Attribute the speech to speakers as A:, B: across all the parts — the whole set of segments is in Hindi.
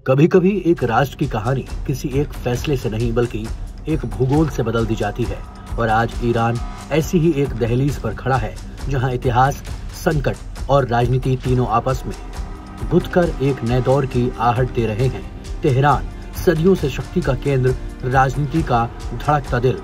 A: कभी कभी एक राष्ट्र की कहानी किसी एक फैसले से नहीं बल्कि एक भूगोल से बदल दी जाती है। और आज ईरान ऐसी ही एक दहलीज पर खड़ा है जहां इतिहास, संकट और राजनीति तीनों आपस में गुथकर एक नए दौर की आहट दे रहे हैं। तेहरान सदियों से शक्ति का केंद्र, राजनीति का धड़कता दिल,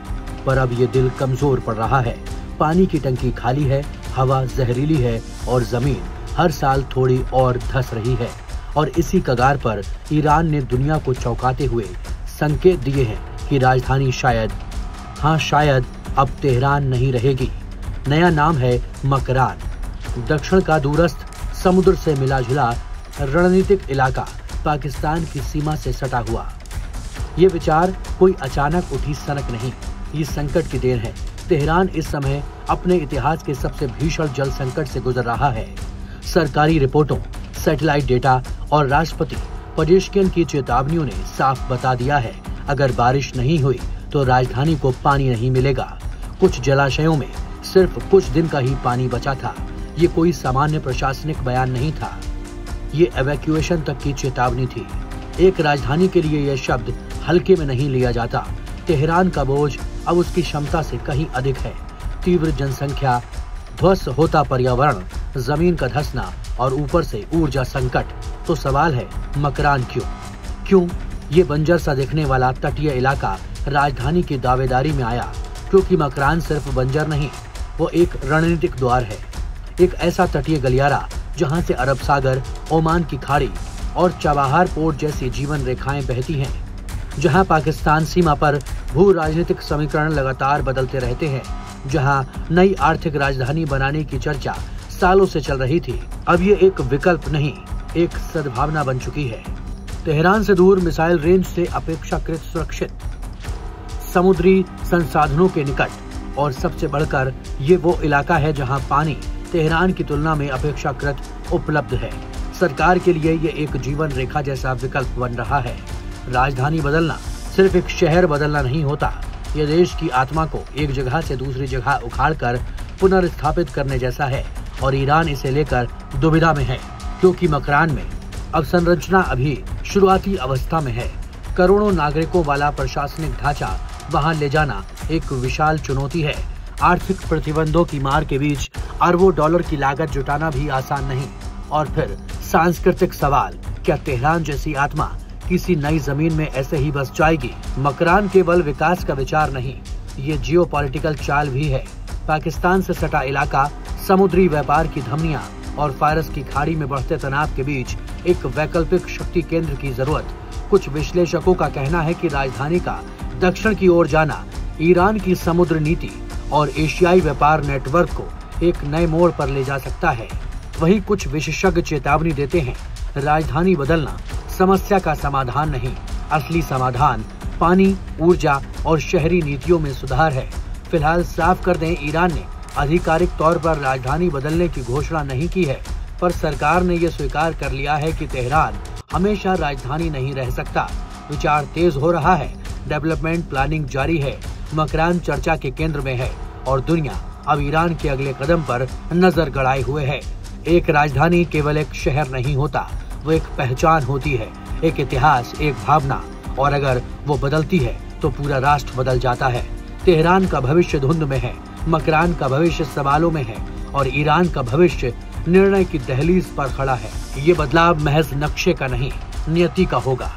A: पर अब ये दिल कमजोर पड़ रहा है। पानी की टंकी खाली है, हवा जहरीली है और जमीन हर साल थोड़ी और धंस रही है। और इसी कगार पर ईरान ने दुनिया को चौंकाते हुए संकेत दिए हैं कि राजधानी शायद अब तेहरान नहीं रहेगी। नया नाम है मकरान। दक्षिण का दूरस्थ, समुद्र से मिला जुला रणनीतिक इलाका, पाकिस्तान की सीमा से सटा हुआ। ये विचार कोई अचानक उठी सनक नहीं, ये संकट की देर है। तेहरान इस समय अपने इतिहास के सबसे भीषण जल संकट से गुजर रहा है। सरकारी रिपोर्टों, सैटेलाइट डेटा और राष्ट्रपति पेजेश्किन की चेतावनियों ने साफ बता दिया है, अगर बारिश नहीं हुई तो राजधानी को पानी नहीं मिलेगा। कुछ जलाशयों में सिर्फ कुछ दिन का ही पानी बचा था। ये कोई सामान्य प्रशासनिक बयान नहीं था, ये एवैक्यूएशन तक की चेतावनी थी। एक राजधानी के लिए यह शब्द हल्के में नहीं लिया जाता। तेहरान का बोझ अब उसकी क्षमता से कहीं अधिक है। तीव्र जनसंख्या, ध्वस्त होता पर्यावरण, जमीन का धंसना और ऊपर से ऊर्जा संकट। तो सवाल है, मकरान क्यों ये बंजर सा दिखने वाला तटीय इलाका राजधानी की दावेदारी में आया? क्योंकि मकरान सिर्फ बंजर नहीं, वो एक रणनीतिक द्वार है। एक ऐसा तटीय गलियारा जहां से अरब सागर, ओमान की खाड़ी और चाबहार पोर्ट जैसी जीवन रेखाएं बहती हैं। जहां पाकिस्तान सीमा पर भू राजनीतिक समीकरण लगातार बदलते रहते हैं। जहां नई आर्थिक राजधानी बनाने की चर्चा सालों से चल रही थी, अब ये एक विकल्प नहीं, एक सद्भावना बन चुकी है। तेहरान से दूर, मिसाइल रेंज से अपेक्षाकृत सुरक्षित, समुद्री संसाधनों के निकट और सबसे बढ़कर ये वो इलाका है जहां पानी तेहरान की तुलना में अपेक्षाकृत उपलब्ध है। सरकार के लिए ये एक जीवन रेखा जैसा विकल्प बन रहा है। राजधानी बदलना सिर्फ एक शहर बदलना नहीं होता, ये देश की आत्मा को एक जगह से दूसरी जगह उखाड़कर पुनर्स्थापित करने जैसा है। और ईरान इसे लेकर दुविधा में है, क्योंकि मकरान में अवसंरचना अभी शुरुआती अवस्था में है। करोड़ों नागरिकों वाला प्रशासनिक ढांचा वहां ले जाना एक विशाल चुनौती है। आर्थिक प्रतिबंधों की मार के बीच अरबों डॉलर की लागत जुटाना भी आसान नहीं। और फिर सांस्कृतिक सवाल, क्या तेहरान जैसी आत्मा किसी नई जमीन में ऐसे ही बस जाएगी? मकरान केवल विकास का विचार नहीं, ये जियोपॉलिटिकल चाल भी है। पाकिस्तान से सटा इलाका, समुद्री व्यापार की धमनियां और फारस की खाड़ी में बढ़ते तनाव के बीच एक वैकल्पिक शक्ति केंद्र की जरूरत। कुछ विश्लेषकों का कहना है कि राजधानी का दक्षिण की ओर जाना ईरान की समुद्र नीति और एशियाई व्यापार नेटवर्क को एक नए मोड़ पर ले जा सकता है। वहीं कुछ विशेषज्ञ चेतावनी देते हैं, राजधानी बदलना समस्या का समाधान नहीं, असली समाधान पानी, ऊर्जा और शहरी नीतियों में सुधार है। फिलहाल साफ कर दें, ईरान ने आधिकारिक तौर पर राजधानी बदलने की घोषणा नहीं की है, पर सरकार ने यह स्वीकार कर लिया है कि तेहरान हमेशा राजधानी नहीं रह सकता। विचार तेज हो रहा है, डेवलपमेंट प्लानिंग जारी है, मकरान चर्चा के केंद्र में है और दुनिया अब ईरान के अगले कदम पर नजर गड़ाए हुए है। एक राजधानी केवल एक शहर नहीं होता, वो एक पहचान होती है, एक इतिहास, एक भावना, और अगर वो बदलती है तो पूरा राष्ट्र बदल जाता है। तेहरान का भविष्य धुंध में है, मकरान का भविष्य सवालों में है और ईरान का भविष्य निर्णय की दहलीज पर खड़ा है। ये बदलाव महज नक्शे का नहीं, नियति का होगा।